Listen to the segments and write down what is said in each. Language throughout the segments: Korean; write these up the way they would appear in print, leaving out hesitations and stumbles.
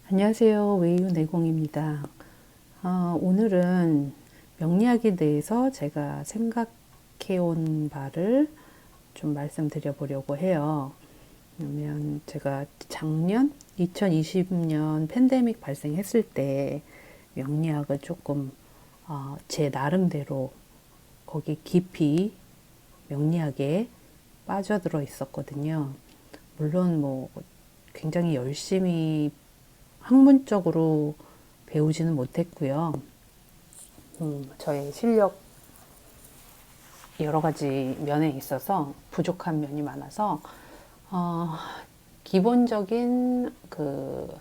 안녕하세요. 외유 내공입니다. 오늘은 명리학에 대해서 제가 생각해 온 바를 좀 말씀드려 보려고 해요. 그러면 제가 작년 2020년 팬데믹 발생했을 때 명리학을 조금 제 나름대로 거기 깊이 명리학에 빠져들어 있었거든요. 물론 뭐 굉장히 열심히 학문적으로 배우지는 못했고요. 저의 실력 여러 가지 면에 있어서 부족한 면이 많아서 어, 기본적인 그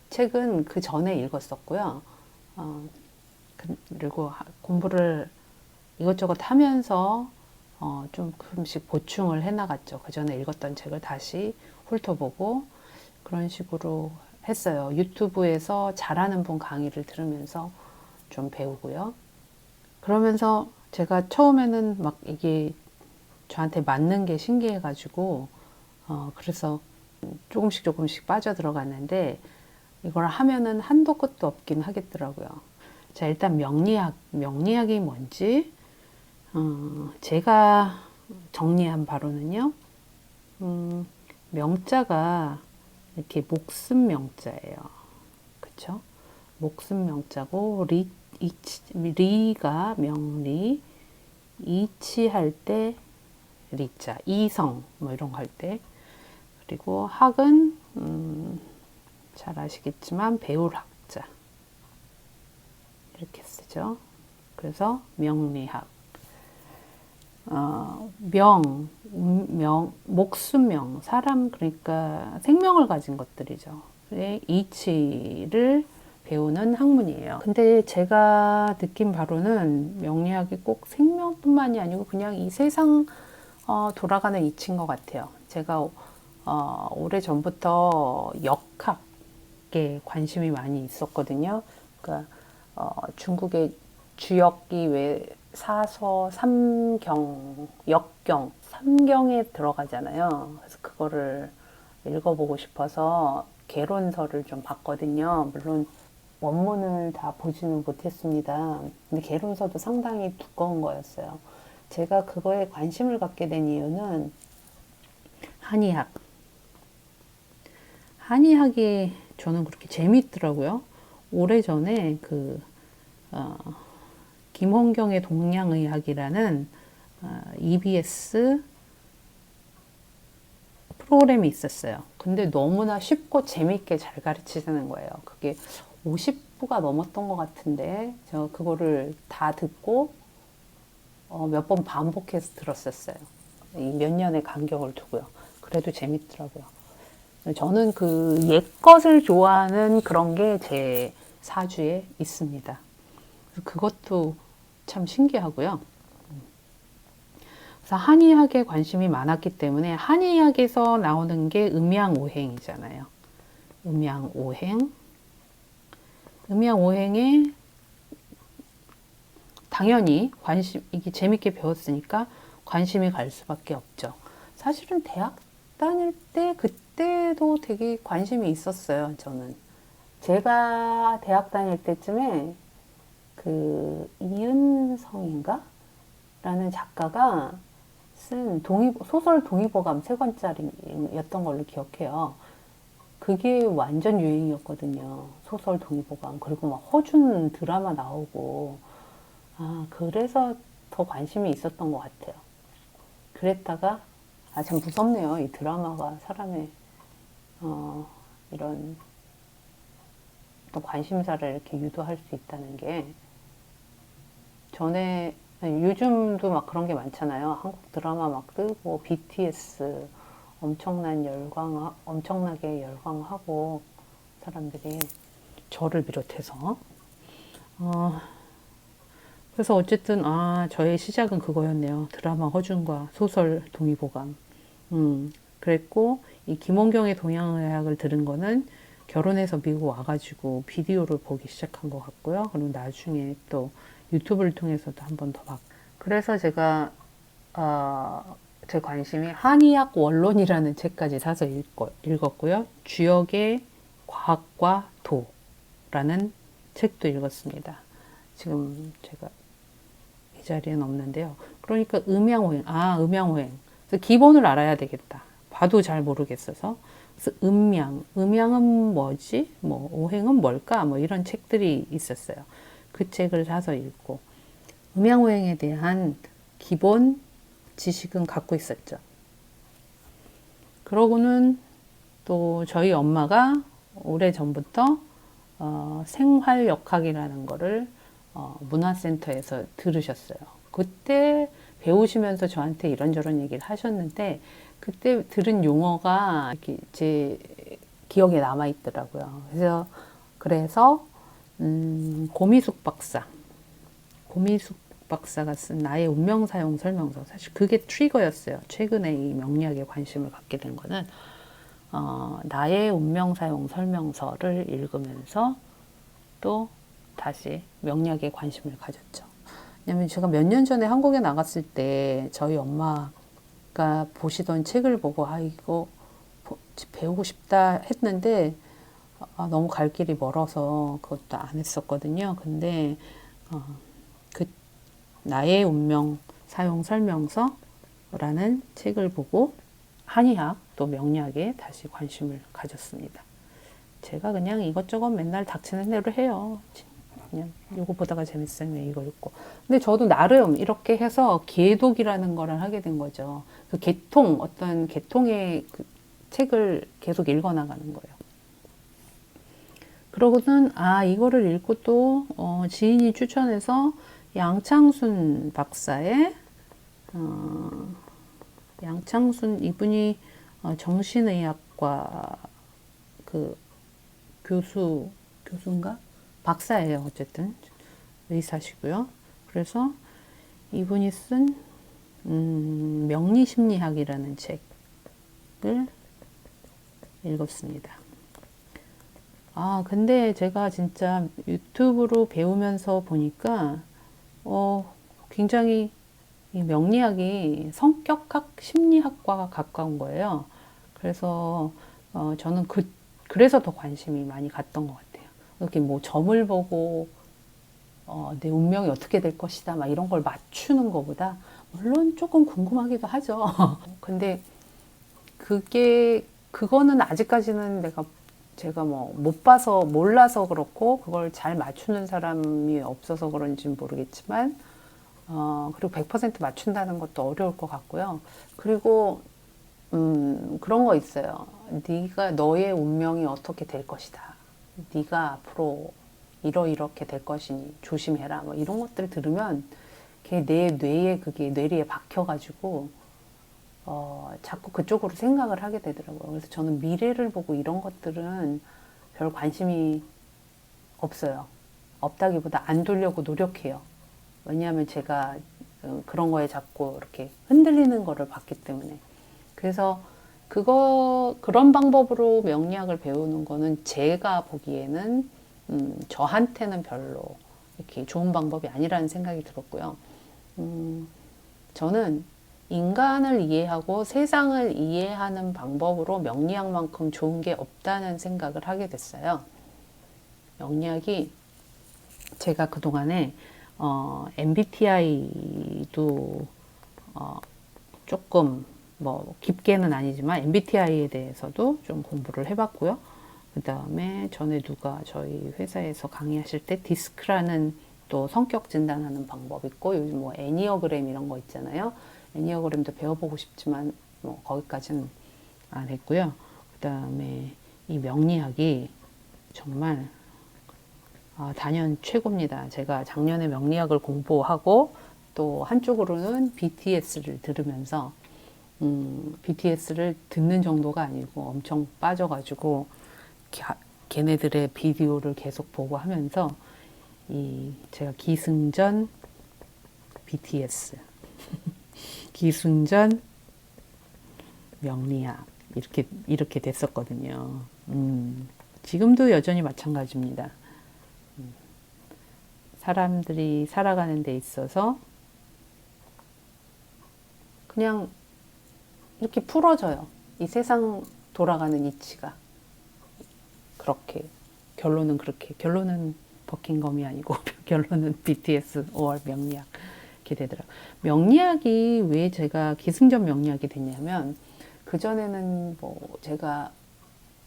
책은 그 전에 읽었었고요. 어, 그리고 공부를 이것저것 하면서 조금씩 보충을 해나갔죠. 그 전에 읽었던 책을 다시 훑어보고 그런 식으로 했어요. 유튜브에서 잘하는 분 강의를 들으면서 좀 배우고요. 그러면서 제가 처음에는 막 이게 저한테 맞는 게 신기해가지고, 그래서 조금씩 빠져 들어갔는데, 이걸 하면은 한도 끝도 없긴 하겠더라고요. 자, 일단 명리학이 뭔지, 제가 정리한 바로는요, 명자가 이렇게 목숨 명자예요. 그쵸? 목숨 명자고, 리가 명리, 이치할 때 리자, 이성, 뭐 이런 거 할 때. 그리고 학은, 잘 아시겠지만, 배울 학자. 이렇게 쓰죠. 그래서 명리학. 목수명, 사람, 그러니까 생명을 가진 것들이죠. 이치를 배우는 학문이에요. 근데 제가 느낀 바로는 명리학이 꼭 생명뿐만이 아니고 그냥 이 세상 돌아가는 이치인 것 같아요. 제가 오래 전부터 역학에 관심이 많이 있었거든요. 그러니까 중국의 주역이 왜 사서, 삼경, 역경, 삼경에 들어가잖아요. 그래서 그거를 읽어보고 싶어서 개론서를 좀 봤거든요. 물론 원문을 다 보지는 못했습니다. 근데 개론서도 상당히 두꺼운 거였어요. 제가 그거에 관심을 갖게 된 이유는 한의학. 한의학이 저는 그렇게 재미있더라고요. 오래전에 어, 김원경의 동양의학이라는 EBS 프로그램이 있었어요. 근데 너무나 쉽고 재밌게 잘 가르치시는 거예요. 그게 50부가 넘었던 것 같은데, 저 그거를 다 듣고 몇 번 반복해서 들었었어요. 이 몇 년의 간격을 두고요. 그래도 재밌더라고요. 저는 그 옛것을 좋아하는 그런 게 제 사주에 있습니다. 그것도 참 신기하고요. 그래서 한의학에 관심이 많았기 때문에 한의학에서 나오는 게 음양오행이잖아요. 음양오행. 음양오행에 당연히 이게 재밌게 배웠으니까 관심이 갈 수밖에 없죠. 사실은 대학 다닐 때 그때도 되게 관심이 있었어요, 저는. 제가 대학 다닐 때쯤에 그 이은성인가? 라는 작가가 쓴 소설 동의보감 3권짜리였던 걸로 기억해요. 그게 완전 유행이었거든요. 소설 동의보감. 그리고 막 허준 드라마 나오고. 그래서 더 관심이 있었던 것 같아요. 그랬다가, 참 무섭네요. 이 드라마가 사람의, 이런 또 관심사를 이렇게 유도할 수 있다는 게. 전에 요즘도 막 그런 게 많잖아요. 한국 드라마 막 뜨고 BTS 엄청나게 열광하고 사람들이 저를 비롯해서 그래서 어쨌든 저의 시작은 그거였네요. 드라마 허준과 소설 동의보감. 그랬고 이 김원경의 동양의학을 들은 거는 결혼해서 미국 와가지고 비디오를 보기 시작한 것 같고요. 그리고 나중에 또 유튜브를 통해서도 한 번 더 봤고. 그래서 제가 제 관심이 한의학 원론이라는 책까지 사서 읽었고요. 주역의 과학과 도라는 책도 읽었습니다. 지금 제가 이 자리에는 없는데요. 그러니까 음양오행, 음양오행. 그래서 기본을 알아야 되겠다. 봐도 잘 모르겠어서. 그래서 음양은 뭐지? 뭐 오행은 뭘까? 뭐 이런 책들이 있었어요. 그 책을 사서 읽고 음양오행에 대한 기본 지식은 갖고 있었죠. 그러고는 또 저희 엄마가 오래전부터 생활역학이라는 거를 문화센터에서 들으셨어요. 그때 배우시면서 저한테 이런저런 얘기를 하셨는데 그때 들은 용어가 이렇게 제 기억에 남아 있더라고요. 그래서 고미숙 박사가 쓴 나의 운명 사용 설명서. 사실 그게 트리거였어요. 최근에 이 명리학에 관심을 갖게 된 거는 나의 운명 사용 설명서를 읽으면서 또 다시 명리학에 관심을 가졌죠. 왜냐면 제가 몇 년 전에 한국에 나갔을 때 저희 엄마가 보시던 책을 보고 이거 배우고 싶다 했는데 너무 갈 길이 멀어서 그것도 안 했었거든요. 근데 그 나의 운명 사용 설명서라는 책을 보고 한의학 또 명리학에 다시 관심을 가졌습니다. 제가 그냥 이것저것 맨날 닥치는 대로 해요. 그냥 이거 보다가 재밌으면 이거 읽고. 근데 저도 나름 이렇게 해서 계독이라는 거를 하게 된 거죠. 그 어떤 계통의 그 책을 계속 읽어나가는 거예요. 그러고는 이거를 읽고 또 지인이 추천해서 양창순 박사의 양창순 이분이 정신의학과 그 교수인가? 박사예요. 어쨌든 의사시고요. 그래서 이분이 쓴 명리심리학이라는 책을 읽었습니다. 근데 제가 진짜 유튜브로 배우면서 보니까 굉장히 이 명리학이 성격학, 심리학과가 가까운 거예요. 그래서 저는 그래서 더 관심이 많이 갔던 것 같아요. 이렇게 뭐 점을 보고 내 운명이 어떻게 될 것이다 막 이런 걸 맞추는 것보다 물론 조금 궁금하기도 하죠. 근데 그거는 아직까지는 제가 뭐 못 봐서 몰라서 그렇고 그걸 잘 맞추는 사람이 없어서 그런지는 모르겠지만 그리고 100% 맞춘다는 것도 어려울 것 같고요. 그리고 그런 거 있어요. 네가 너의 운명이 어떻게 될 것이다. 네가 앞으로 이렇게 될 것이니 조심해라. 뭐 이런 것들 들으면 내 뇌에 그게 뇌리에 박혀가지고 자꾸 그쪽으로 생각을 하게 되더라고요. 그래서 저는 미래를 보고 이런 것들은 별 관심이 없어요. 없다기보다 안 두려고 노력해요. 왜냐하면 제가 그런 거에 자꾸 이렇게 흔들리는 거를 봤기 때문에. 그래서 그런 방법으로 명리학을 배우는 거는 제가 보기에는 저한테는 별로 이렇게 좋은 방법이 아니라는 생각이 들었고요. 저는 인간을 이해하고 세상을 이해하는 방법으로 명리학만큼 좋은 게 없다는 생각을 하게 됐어요. 명리학이 제가 그동안에 MBTI도 조금 뭐 깊게는 아니지만 MBTI에 대해서도 좀 공부를 해봤고요. 그 다음에 전에 누가 저희 회사에서 강의하실 때 디스크라는 또 성격 진단하는 방법 있고 요즘 뭐 애니어그램 이런 거 있잖아요. 애니어그램도 배워보고 싶지만 뭐 거기까지는 안 했고요. 그 다음에 이 명리학이 정말 단연 최고입니다. 제가 작년에 명리학을 공부하고 또 한쪽으로는 BTS를 들으면서 BTS를 듣는 정도가 아니고 엄청 빠져가지고 걔네들의 비디오를 계속 보고 하면서 제가 기승전 BTS 기승전 명리학 이렇게 됐었거든요. 지금도 여전히 마찬가지입니다. 사람들이 살아가는 데 있어서 그냥 이렇게 풀어져요. 이 세상 돌아가는 이치가. 그렇게 결론은 버킹엄이 아니고 결론은 BTS 5월 명리학 이렇게 되더라고요. 명리학이 왜 제가 기승전 명리학이 됐냐면 그전에는 뭐 제가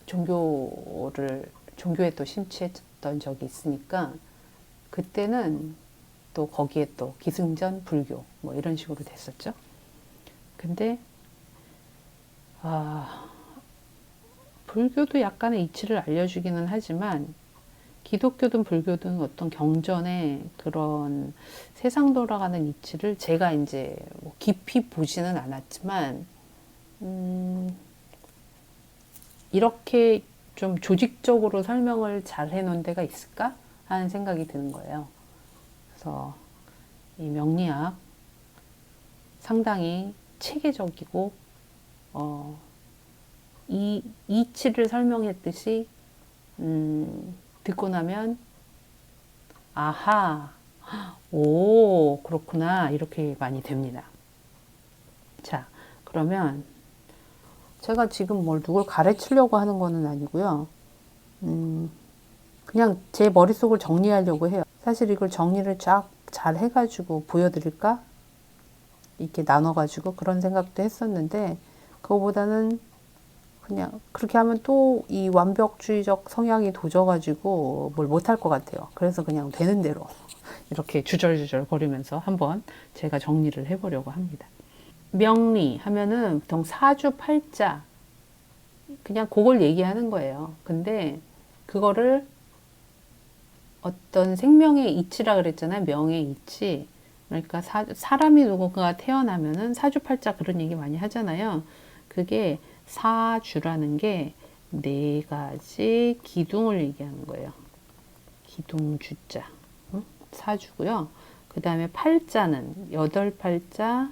종교에 또 심취했던 적이 있으니까 그때는 또 거기에 또 기승전 불교 뭐 이런 식으로 됐었죠. 근데 불교도 약간의 이치를 알려주기는 하지만 기독교든 불교든 어떤 경전의 그런 세상 돌아가는 이치를 제가 이제 뭐 깊이 보지는 않았지만 이렇게 좀 조직적으로 설명을 잘 해놓은 데가 있을까 하는 생각이 드는 거예요. 그래서 이 명리학 상당히 체계적이고 이 이치를 설명했듯이 듣고 나면 아하, 오, 그렇구나 이렇게 많이 됩니다. 자, 그러면 제가 지금 뭘 누굴 가르치려고 하는 거는 아니고요. 그냥 제 머릿속을 정리하려고 해요. 사실 이걸 정리를 쫙 잘 해가지고 보여드릴까? 이렇게 나눠가지고 그런 생각도 했었는데 그거보다는 그냥 그렇게 하면 또 이 완벽주의적 성향이 도져가지고 뭘 못할 것 같아요. 그래서 그냥 되는 대로 이렇게 주절주절 거리면서 한번 제가 정리를 해보려고 합니다. 명리 하면은 보통 사주팔자 그냥 그걸 얘기하는 거예요. 근데 그거를 어떤 생명의 이치라 그랬잖아요. 명의 이치. 그러니까 사람이 누군가 태어나면은 사주팔자 그런 얘기 많이 하잖아요. 그게 사주라는 게 네 가지 기둥을 얘기하는 거예요. 기둥주자. 사주고요. 그 다음에 팔자는 여덟 팔자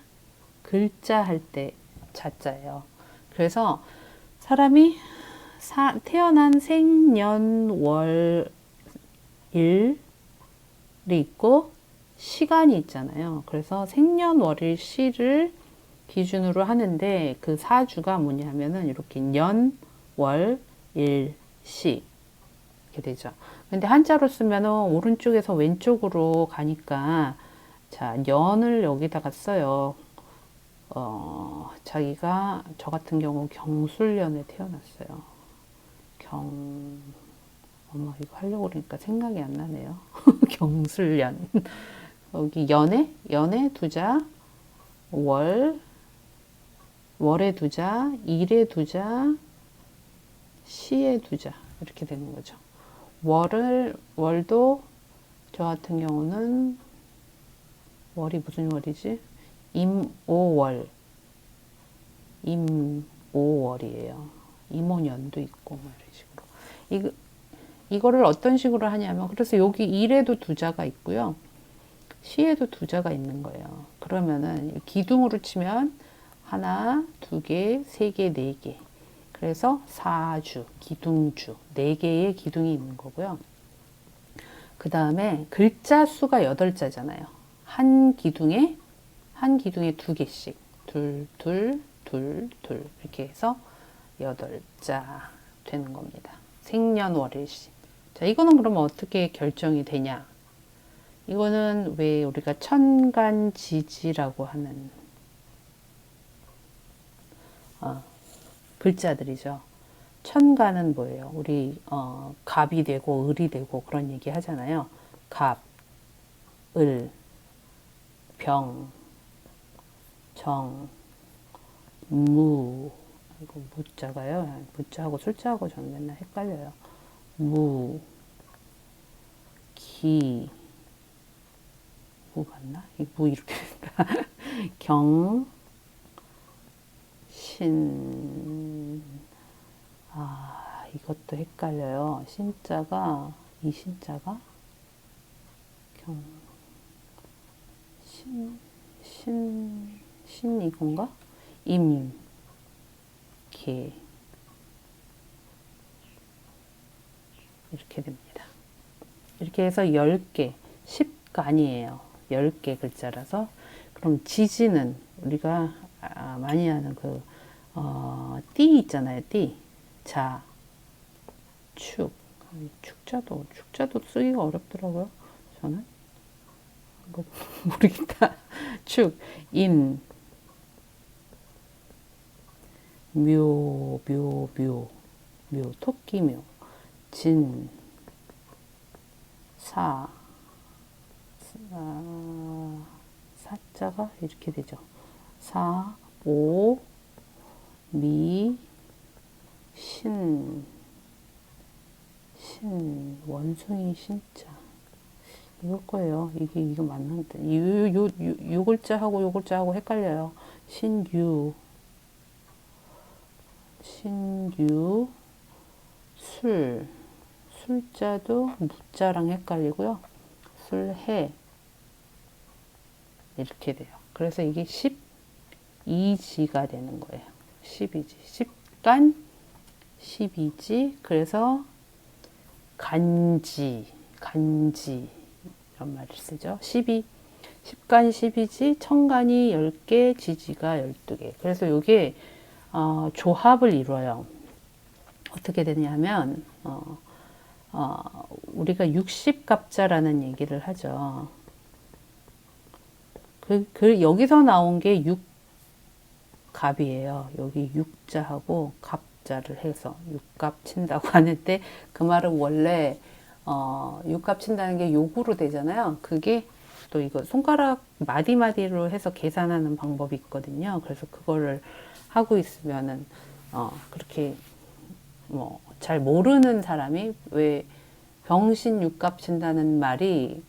글자 할 때 자자예요. 그래서 사람이 태어난 생년월일이 있고 시간이 있잖아요. 그래서 생년월일시를 기준으로 하는데 그 사주가 뭐냐면은 이렇게 년, 월, 일, 시 이렇게 되죠. 근데 한자로 쓰면은 오른쪽에서 왼쪽으로 가니까 자, 년을 여기다가 써요. 자기가 저 같은 경우 경술년에 태어났어요. 어머 이거 하려고 그러니까 생각이 안 나네요. 경술년. 여기 연에 두자, 월에 두자, 일에 두자, 시에 두자 이렇게 되는 거죠. 월도 저 같은 경우는 월이 무슨 월이지? 임오월이에요. 임오년도 있고 뭐 이런 식으로. 이거를 어떤 식으로 하냐면 그래서 여기 일에도 두자가 있고요. 시에도 두자가 있는 거예요. 그러면은 기둥으로 치면 하나, 두 개, 세 개, 네 개. 그래서 사주, 기둥주, 네 개의 기둥이 있는 거고요. 그 다음에 글자 수가 8자잖아요. 한 기둥에 두 개씩. 둘, 이렇게 해서 8자 되는 겁니다. 생년월일시. 자, 이거는 그러면 어떻게 결정이 되냐? 이거는 왜 우리가 천간지지라고 하는 글자들이죠. 천간은 뭐예요? 우리 갑이 되고 을이 되고 그런 얘기 하잖아요. 갑, 을, 병, 정, 무. 이거 무자가요. 무자하고 술자하고 저는 맨날 헷갈려요. 무, 기, 무 맞나? 무 이렇게 경, 신. 이것도 헷갈려요. 신자가 이 신자가 경, 신 이건가? 임, 개 이렇게 됩니다. 이렇게 해서 10개, 10가 아니에요. 10개 글자라서 그럼 지지는 우리가 많이 하는 띠 있잖아요. 띠. 자, 축. 축자도 쓰기가 어렵더라고요. 저는. 뭐, 모르겠다. 축. 인. 묘. 토끼묘. 진. 사자가 이렇게 되죠. 미, 원숭이 신자. 이걸 거예요. 이거 맞는데. 요 글자하고 요 글자하고 헷갈려요. 신유, 술자도 무자랑 헷갈리고요. 술해. 이렇게 돼요. 그래서 이게 12지가 되는 거예요. 12지. 10간 12지. 그래서 간지 이런 말을 쓰죠. 10간 12지, 천간이 10개, 지지가 12개. 그래서 이게 조합을 이루어요. 어떻게 되냐면 우리가 60갑자라는 얘기를 하죠. 여기서 나온 게 6갑이에요. 여기 6자하고 갑자를 해서 6갑 친다고 하는데, 그 말은 원래 6갑 친다는 게 욕으로 되잖아요. 그게 또 이거 손가락 마디마디로 해서 계산하는 방법이 있거든요. 그래서 그거를 하고 있으면은 그렇게 뭐 잘 모르는 사람이, 왜 병신 6갑 친다는 말이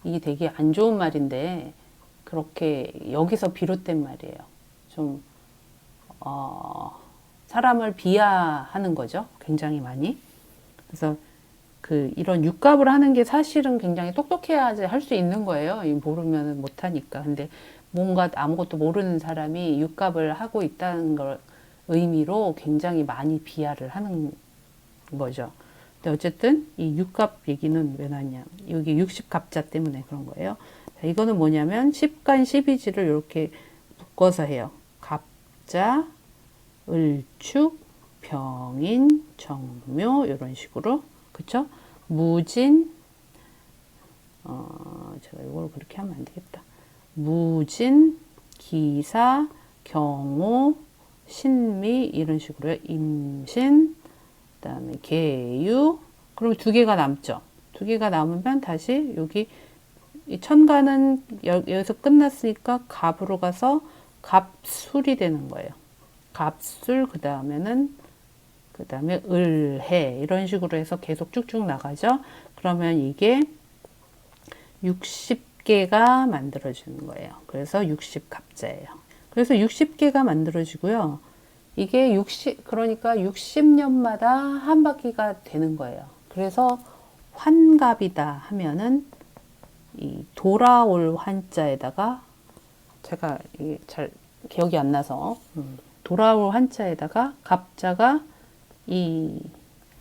이게 되게 안 좋은 말인데, 그렇게 여기서 비롯된 말이에요. 좀 사람을 비하하는 거죠. 굉장히 많이. 그래서 이런 육갑을 하는 게 사실은 굉장히 똑똑해야지 할 수 있는 거예요. 모르면 못하니까. 근데 뭔가 아무것도 모르는 사람이 육갑을 하고 있다는 걸 의미로 굉장히 많이 비하를 하는 거죠. 근데 어쨌든 이 육갑 얘기는 왜 나왔냐. 여기 60갑자 때문에 그런 거예요. 자, 이거는 뭐냐면 10간 12지를 이렇게 묶어서 해요. 갑자, 을축, 병인, 정묘 이런 식으로. 그쵸? 무진, 제가 이걸 그렇게 하면 안 되겠다. 무진, 기사, 경호, 신미 이런 식으로요. 임신, 그다음에 계유. 그럼 두 개가 남죠. 두 개가 남으면 다시 여기 이 천간은 여기서 끝났으니까 갑으로 가서 갑술이 되는 거예요. 갑술 그 다음에 을해 이런 식으로 해서 계속 쭉쭉 나가죠. 그러면 이게 60개가 만들어지는 거예요. 그래서 60갑자예요. 그래서 60개가 만들어지고요. 이게 그러니까 60년마다 한 바퀴가 되는 거예요. 그래서 환갑이다 하면은 이 돌아올 한자에다가, 제가 이게 잘 기억이 안 나서 돌아올 한자에다가 갑자가 이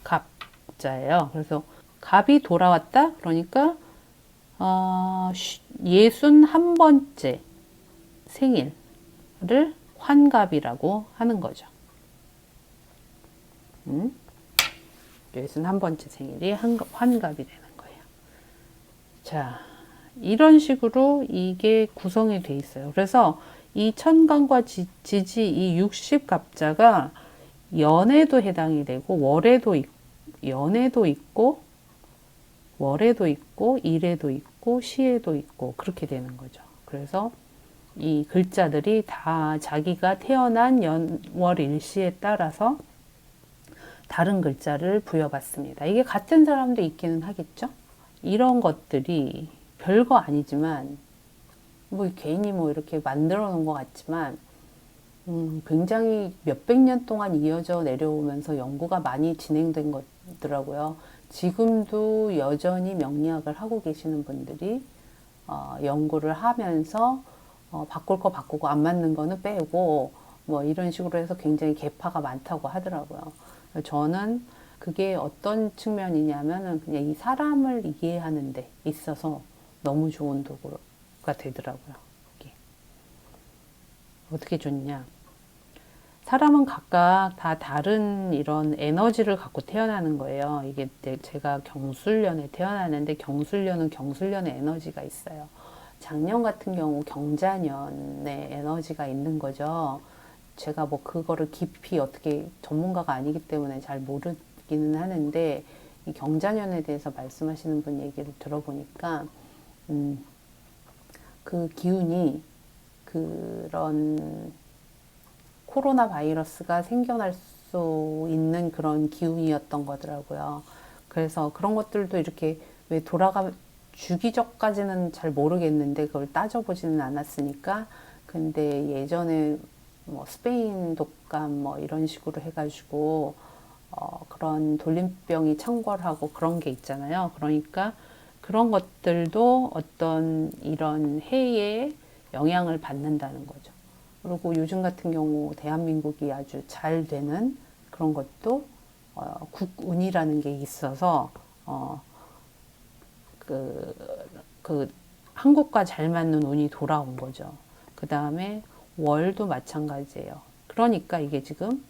갑자예요. 그래서 갑이 돌아왔다 그러니까 61번째 생일을 환갑이라고 하는 거죠. 61번째 생일이 환갑이 되는 거예요. 자, 이런 식으로 이게 구성이 돼 있어요. 그래서 이 천간과 지지 이 60갑자가 연에도 해당이 되고 연에도 있고 월에도 있고 일에도 있고 시에도 있고 그렇게 되는 거죠. 그래서 이 글자들이 다 자기가 태어난 연월 일시에 따라서 다른 글자를 부여받습니다. 이게 같은 사람도 있기는 하겠죠. 이런 것들이 별거 아니지만 뭐 개인이 뭐 이렇게 만들어 놓은 것 같지만 굉장히 몇백 년 동안 이어져 내려오면서 연구가 많이 진행된 것더라고요. 지금도 여전히 명리학을 하고 계시는 분들이 연구를 하면서 바꿀 거 바꾸고 안 맞는 거는 빼고 뭐 이런 식으로 해서 굉장히 개파가 많다고 하더라고요. 저는 그게 어떤 측면이냐면은 그냥 이 사람을 이해하는 데 있어서 너무 좋은 도구가 되더라고요. 이게. 어떻게 좋냐. 사람은 각각 다 다른 이런 에너지를 갖고 태어나는 거예요. 이게 제가 경술년에 태어나는데 경술년은 경술년의 에너지가 있어요. 작년 같은 경우 경자년의 에너지가 있는 거죠. 제가 뭐 그거를 깊이 어떻게 전문가가 아니기 때문에 잘 모르기는 하는데 이 경자년에 대해서 말씀하시는 분 얘기를 들어보니까 그 기운이 그런 코로나 바이러스가 생겨날 수 있는 그런 기운이었던 거더라고요. 그래서 그런 것들도 이렇게 왜 주기적까지는 잘 모르겠는데 그걸 따져보지는 않았으니까 근데 예전에 뭐 스페인 독감 뭐 이런 식으로 해가지고 그런 돌림병이 창궐하고 그런 게 있잖아요. 그러니까 그런 것들도 어떤 이런 해에 영향을 받는다는 거죠. 그리고 요즘 같은 경우 대한민국이 아주 잘 되는 그런 것도 국운이라는 게 있어서 그, 그 한국과 잘 맞는 운이 돌아온 거죠. 그 다음에 월도 마찬가지예요. 그러니까 이게 지금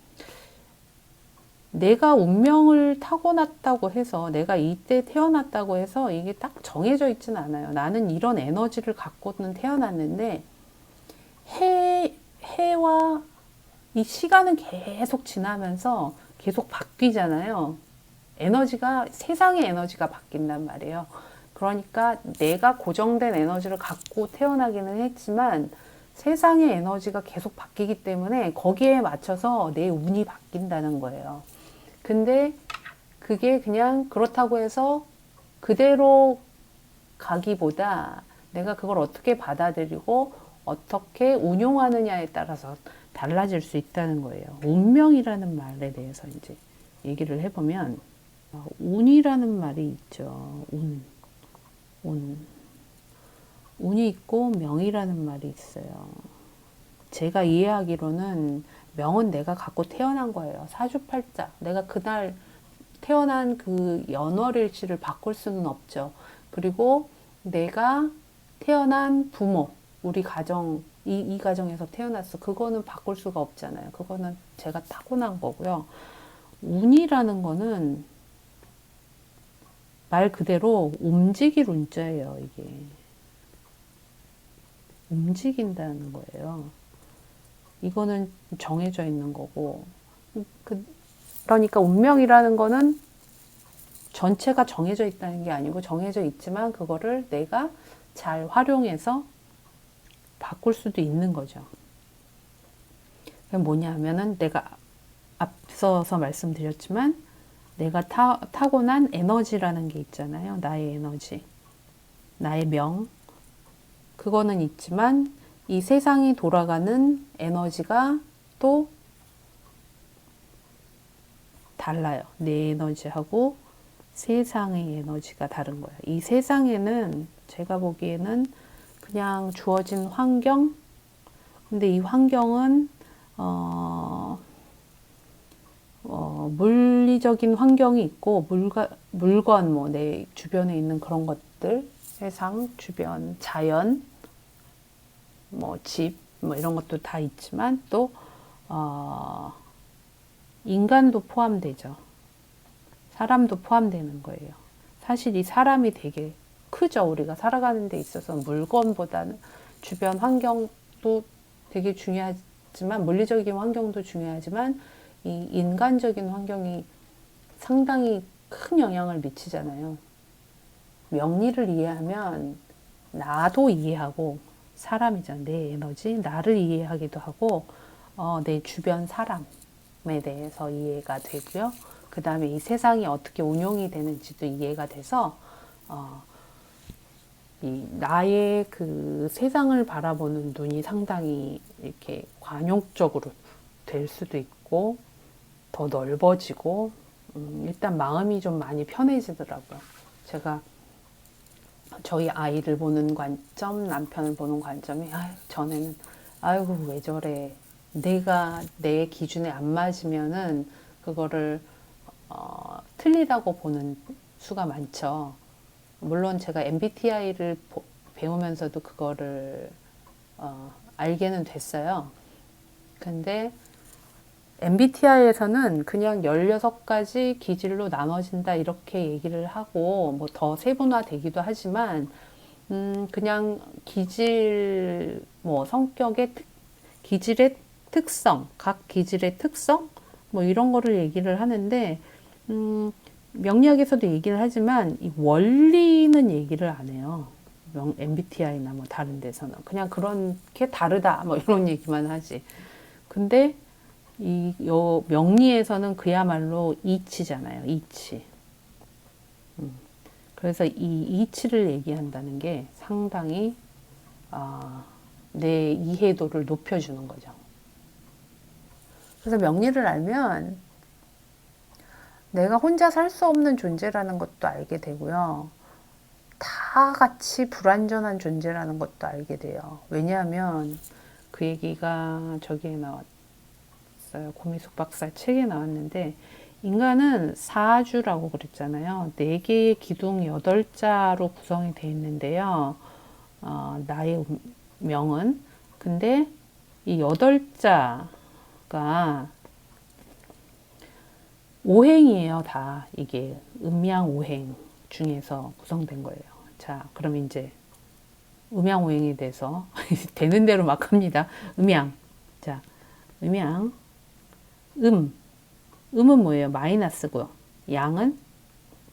내가 운명을 타고났다고 해서 내가 이때 태어났다고 해서 이게 딱 정해져 있지는 않아요. 나는 이런 에너지를 갖고는 태어났는데 해와 이 시간은 계속 지나면서 계속 바뀌잖아요. 세상의 에너지가 바뀐단 말이에요. 그러니까 내가 고정된 에너지를 갖고 태어나기는 했지만 세상의 에너지가 계속 바뀌기 때문에 거기에 맞춰서 내 운이 바뀐다는 거예요. 근데 그게 그냥 그렇다고 해서 그대로 가기보다 내가 그걸 어떻게 받아들이고 어떻게 운용하느냐에 따라서 달라질 수 있다는 거예요. 운명이라는 말에 대해서 이제 얘기를 해보면 운이라는 말이 있죠. 운. 운이 있고 명이라는 말이 있어요. 제가 이해하기로는 명은 내가 갖고 태어난 거예요. 사주팔자. 내가 그날 태어난 그 연월일치를 바꿀 수는 없죠. 그리고 내가 태어난 부모, 우리 가정, 이 가정에서 태어났어. 그거는 바꿀 수가 없잖아요. 그거는 제가 타고난 거고요. 운이라는 거는 말 그대로 움직일 운자예요, 이게. 움직인다는 거예요. 이거는 정해져 있는 거고. 그러니까 운명이라는 거는 전체가 정해져 있다는 게 아니고 정해져 있지만 그거를 내가 잘 활용해서 바꿀 수도 있는 거죠. 그게 뭐냐 하면은 내가 앞서서 말씀드렸지만 내가 타고난 에너지라는 게 있잖아요. 나의 에너지. 나의 명. 그거는 있지만 이 세상이 돌아가는 에너지가 또 달라요. 내 에너지하고 세상의 에너지가 다른 거예요. 이 세상에는 제가 보기에는 그냥 주어진 환경, 근데 이 환경은 물리적인 환경이 있고 물건 뭐 내 주변에 있는 그런 것들, 세상, 주변, 자연, 뭐 집, 뭐 이런 것도 다 있지만 또 인간도 포함되죠. 사람도 포함되는 거예요. 사실 이 사람이 되게 크죠. 우리가 살아가는 데 있어서 물건보다는 주변 환경도 되게 중요하지만 물리적인 환경도 중요하지만 이 인간적인 환경이 상당히 큰 영향을 미치잖아요. 명리를 이해하면 나도 이해하고 사람이죠. 내 에너지, 나를 이해하기도 하고 내 주변 사람에 대해서 이해가 되고요. 그 다음에 이 세상이 어떻게 운용이 되는지도 이해가 돼서 이 나의 그 세상을 바라보는 눈이 상당히 이렇게 관용적으로 될 수도 있고 더 넓어지고 일단 마음이 좀 많이 편해지더라고요. 제가 저희 아이를 보는 관점, 남편을 보는 관점이 전에는 아이고 왜 저래 내가 내 기준에 안 맞으면은 그거를 틀리다고 보는 수가 많죠. 물론 제가 MBTI를 배우면서도 그거를 알게는 됐어요. 근데 MBTI에서는 그냥 16가지 기질로 나눠진다 이렇게 얘기를 하고 뭐 더 세분화되기도 하지만 그냥 기질 뭐 성격의 기질의 특성, 각 기질의 특성 뭐 이런 거를 얘기를 하는데 명리학에서도 얘기를 하지만 이 원리는 얘기를 안 해요. MBTI나 뭐 다른 데서는 그냥 그렇게 다르다 뭐 이런 얘기만 하지. 근데 요 명리에서는 그야말로 이치잖아요. 이치. 그래서 이 이치를 얘기한다는 게 상당히 내 이해도를 높여주는 거죠. 그래서 명리를 알면 내가 혼자 살 수 없는 존재라는 것도 알게 되고요. 다 같이 불완전한 존재라는 것도 알게 돼요. 왜냐하면 그 얘기가 저기에 나왔어요. 고미숙 박사 책에 나왔는데 인간은 사주라고 그랬잖아요. 4개의 기둥 8자로 구성이 되어 있는데요. 나의 명은 근데 이 8자가 오행이에요. 다 이게 음양오행 중에서 구성된 거예요. 자, 그럼 이제 음양오행에 대해서 되는 대로 막 합니다. 음양. 자, 음양. 음은 뭐예요? 마이너스고 양은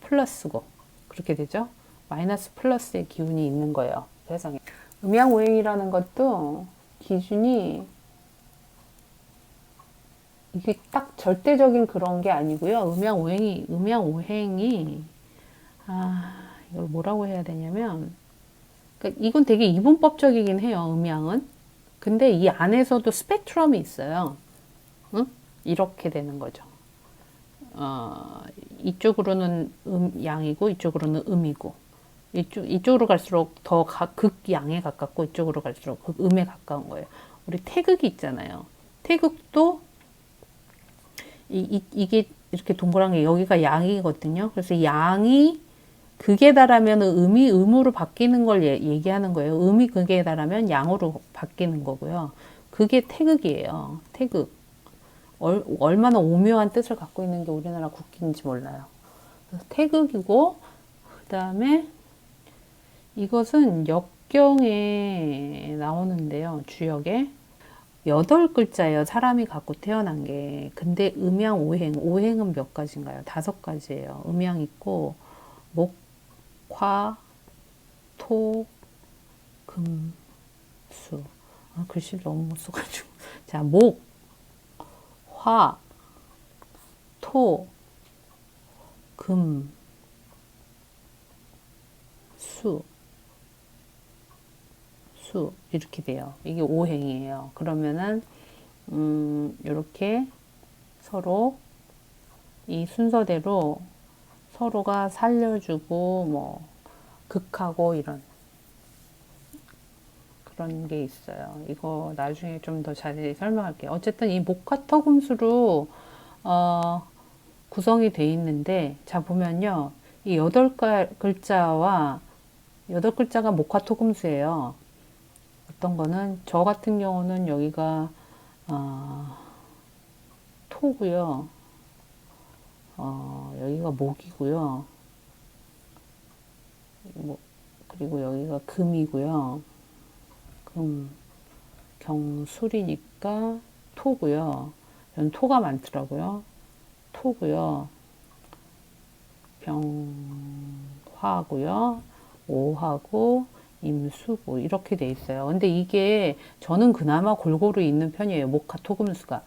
플러스고 그렇게 되죠? 마이너스 플러스의 기운이 있는 거예요. 세상에. 음양오행이라는 것도 기준이 이게 딱 절대적인 그런 게 아니고요. 음양오행이 이걸 뭐라고 해야 되냐면 그러니까 이건 되게 이분법적이긴 해요. 음양은. 근데 이 안에서도 스펙트럼이 있어요. 응? 이렇게 되는 거죠. 이쪽으로는 양이고 이쪽으로는 음이고 이쪽으로 갈수록 더 극양에 가깝고 이쪽으로 갈수록 극음에 가까운 거예요. 우리 태극이 있잖아요. 태극도 이게 이렇게 동그란 게 여기가 양이거든요. 그래서 양이 극에 달하면 음이 음으로 바뀌는 걸 얘기하는 거예요. 음이 극에 달하면 양으로 바뀌는 거고요. 그게 태극이에요. 태극. 얼마나 오묘한 뜻을 갖고 있는 게 우리나라 국기인지 몰라요. 그래서 태극이고 그 다음에 이것은 역경에 나오는데요. 주역에 8글자예요. 사람이 갖고 태어난 게. 근데 음양 오행은 몇 가지인가요? 5가지예요. 음양 있고 목, 화, 토, 금, 수. 글씨를 너무 못 써가지고. 자, 목, 화, 토, 금, 수 이렇게 돼요. 이게 오행이에요. 그러면은 이렇게 서로 이 순서대로 서로가 살려주고 뭐 극하고 이런 그런 게 있어요. 이거 나중에 좀 더 자세히 설명할게요. 어쨌든 이 목화토금수로 구성이 돼 있는데 자 보면요. 이 8글자와 8글자가 목화토금수예요. 어떤 거는 저 같은 경우는 여기가 토고요. 여기가 목이고요. 그리고 여기가 금이고요. 금, 경술이니까 토고요. 전 토가 많더라고요. 토고요. 병화고요. 오하고 임수고 이렇게 돼 있어요. 근데 이게 저는 그나마 골고루 있는 편이에요. 목화토금수가.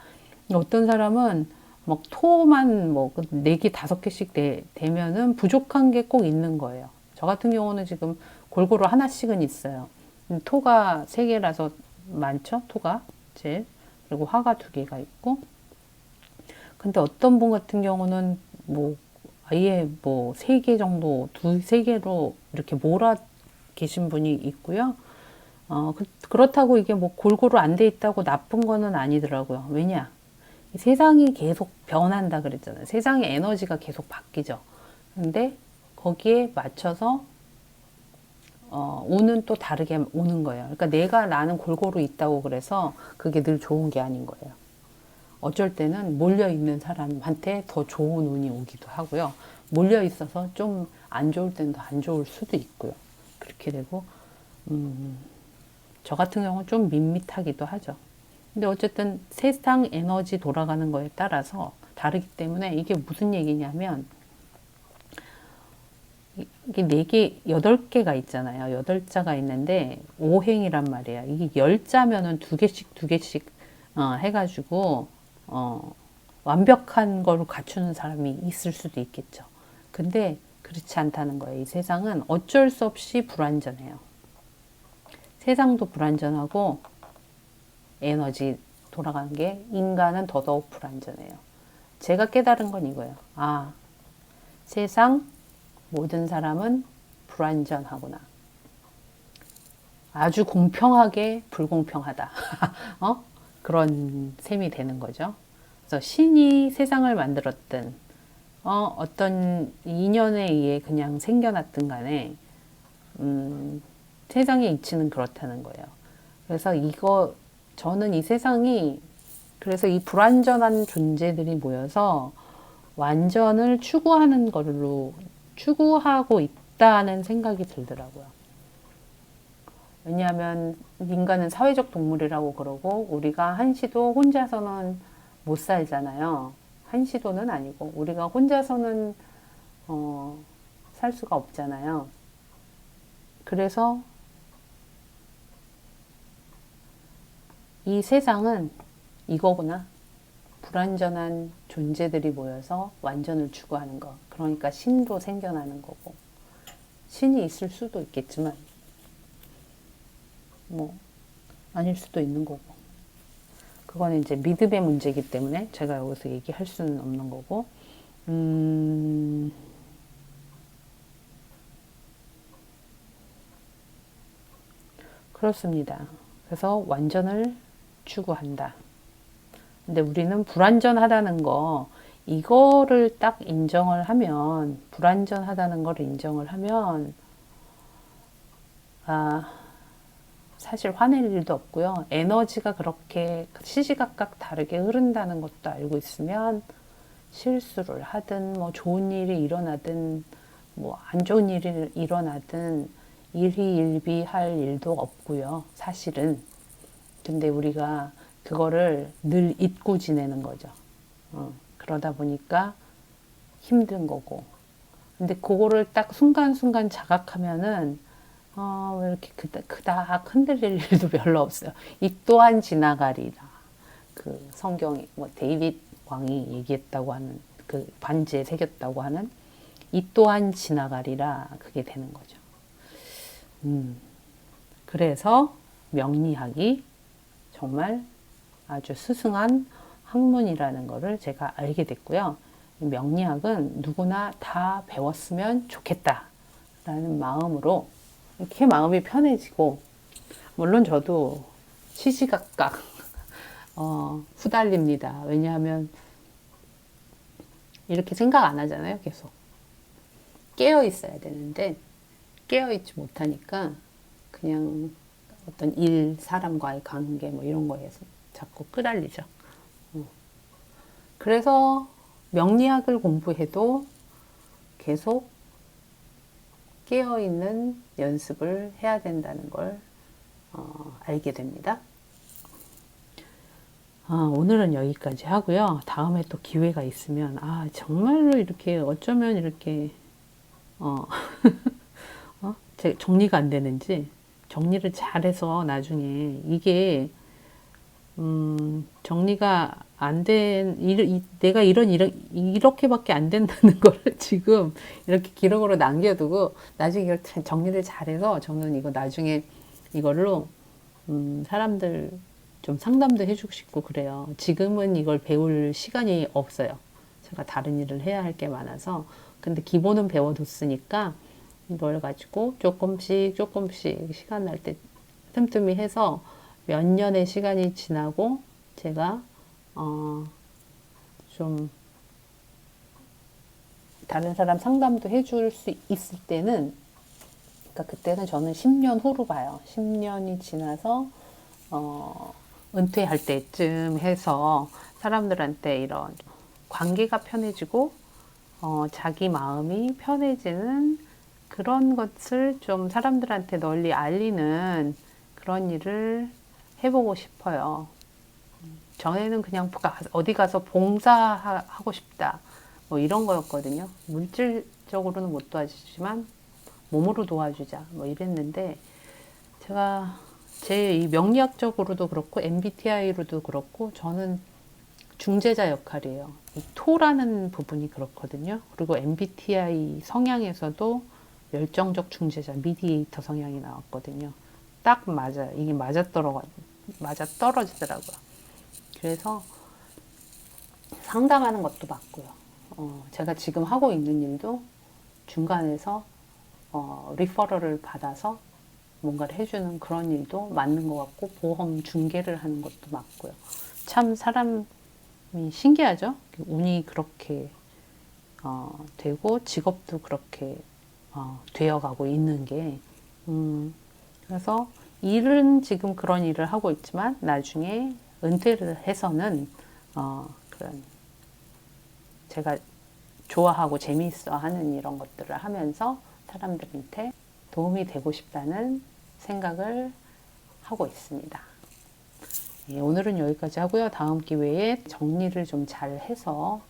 어떤 사람은 막 토만 뭐 4개, 5개씩 되면은 부족한 게 꼭 있는 거예요. 저 같은 경우는 지금 골고루 하나씩은 있어요. 토가 3개라서 많죠? 토가 제일. 그리고 화가 2개가 있고. 근데 어떤 분 같은 경우는 뭐 아예 뭐 3개 정도, 3개로 이렇게 몰아 계신 분이 있고요. 그렇다고 이게 뭐 골고루 안 돼 있다고 나쁜 거는 아니더라고요. 왜냐? 세상이 계속 변한다 그랬잖아요. 세상의 에너지가 계속 바뀌죠. 근데 거기에 맞춰서 오는 또 다르게 오는 거예요. 그러니까 나는 골고루 있다고 그래서 그게 늘 좋은 게 아닌 거예요. 어쩔 때는 몰려 있는 사람한테 더 좋은 운이 오기도 하고요. 몰려 있어서 좀 안 좋을 때는 더 안 좋을 수도 있고요. 그렇게 되고, 저 같은 경우는 좀 밋밋하기도 하죠. 근데 어쨌든 세상 에너지 돌아가는 거에 따라서 다르기 때문에 이게 무슨 얘기냐면, 이게 4개, 8개가 있잖아요. 8자가 있는데, 오행이란 말이에요. 이게 10자면은 2개씩 해가지고, 완벽한 걸 갖추는 사람이 있을 수도 있겠죠. 근데 그렇지 않다는 거예요. 이 세상은 어쩔 수 없이 불완전해요. 세상도 불완전하고, 에너지 돌아가는 게 인간은 더더욱 불완전해요. 제가 깨달은 건 이거예요. 아, 세상 모든 사람은 불완전하구나. 아주 공평하게 불공평하다. 그런 셈이 되는 거죠. 그래서 신이 세상을 만들었든, 어떤 인연에 의해 그냥 생겨났든 간에, 세상의 이치는 그렇다는 거예요. 그래서 저는 이 세상이, 그래서 이 불완전한 존재들이 모여서 완전을 추구하고 있다는 생각이 들더라고요. 왜냐하면 인간은 사회적 동물이라고 그러고 우리가 한시도 혼자서는 못 살잖아요. 한시도는 아니고 우리가 혼자서는 살 수가 없잖아요. 그래서 이 세상은 이거구나. 불완전한 존재들이 모여서 완전을 추구하는 거. 그러니까 신도 생겨나는 거고. 신이 있을 수도 있겠지만, 뭐, 아닐 수도 있는 거고. 그거는 이제 믿음의 문제이기 때문에 제가 여기서 얘기할 수는 없는 거고. 그렇습니다. 그래서 완전을 추구한다. 근데 우리는 불완전하다는 거, 이거를 딱 인정을 하면, 불완전하다는 걸 인정을 하면, 사실 화낼 일도 없고요. 에너지가 그렇게 시시각각 다르게 흐른다는 것도 알고 있으면, 실수를 하든, 뭐 좋은 일이 일어나든, 뭐 안 좋은 일이 일어나든, 일희일비할 일도 없고요. 사실은. 근데 우리가 그거를 늘 잊고 지내는 거죠. 그러다 보니까 힘든 거고. 근데 그거를 딱 순간순간 자각하면은, 왜 이렇게 그닥 흔들릴 일도 별로 없어요. 이 또한 지나가리라. 그 성경에, 뭐, 데이빗 왕이 얘기했다고 하는, 그 반지에 새겼다고 하는, 이 또한 지나가리라. 그게 되는 거죠. 그래서 명리학이 정말 아주 스승한 학문이라는 것을 제가 알게 됐고요. 명리학은 누구나 다 배웠으면 좋겠다라는 마음으로 이렇게 마음이 편해지고, 물론 저도 시시각각 후달립니다. 왜냐하면 이렇게 생각 안 하잖아요. 계속 깨어 있어야 되는데 깨어 있지 못하니까 그냥 어떤 일, 사람과의 관계 뭐 이런 거에서 자꾸 끄달리죠. 그래서 명리학을 공부해도 계속 깨어있는 연습을 해야 된다는 걸 알게 됩니다. 오늘은 여기까지 하고요. 다음에 또 기회가 있으면 정말로 이렇게 어쩌면 이렇게 정리가 안 되는지 정리를 잘해서 나중에 이게 정리가 안 내가 이렇게밖에 안 된다는 거를 지금 이렇게 기록으로 남겨두고 나중에 이걸 정리를 잘해서 저는 이거 나중에 이걸로 사람들 좀 상담도 해주고 싶고 그래요. 지금은 이걸 배울 시간이 없어요. 제가 다른 일을 해야 할 게 많아서. 근데 기본은 배워뒀으니까 이걸 가지고 조금씩 시간 날 때 틈틈이 해서 몇 년의 시간이 지나고 제가 좀 다른 사람 상담도 해줄 수 있을 때는, 그러니까 그때는 저는 10년 후로 봐요. 10년이 지나서 은퇴할 때쯤 해서 사람들한테 이런 관계가 편해지고 자기 마음이 편해지는 그런 것을 좀 사람들한테 널리 알리는 그런 일을 해보고 싶어요. 전에는 그냥 어디 가서 봉사하고 싶다. 뭐 이런 거였거든요. 물질적으로는 못 도와주지만 몸으로 도와주자. 뭐 이랬는데 제가 제 이 명리학적으로도 그렇고 MBTI로도 그렇고 저는 중재자 역할이에요. 이 토라는 부분이 그렇거든요. 그리고 MBTI 성향에서도 열정적 중재자, 미디에이터 성향이 나왔거든요. 딱 맞아요. 이게 맞아 떨어지더라고요. 그래서 상담하는 것도 맞고요. 제가 지금 하고 있는 일도 중간에서 리퍼럴을 받아서 뭔가를 해주는 그런 일도 맞는 것 같고 보험 중개를 하는 것도 맞고요. 참 사람이 신기하죠? 운이 그렇게 되고 직업도 그렇게 되어가고 있는 게 그래서 일은 지금 그런 일을 하고 있지만 나중에 은퇴를 해서는 그런 제가 좋아하고 재미있어 하는 이런 것들을 하면서 사람들한테 도움이 되고 싶다는 생각을 하고 있습니다. 예, 오늘은 여기까지 하고요. 다음 기회에 정리를 좀 잘 해서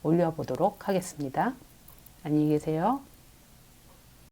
올려보도록 하겠습니다. 안녕히 계세요.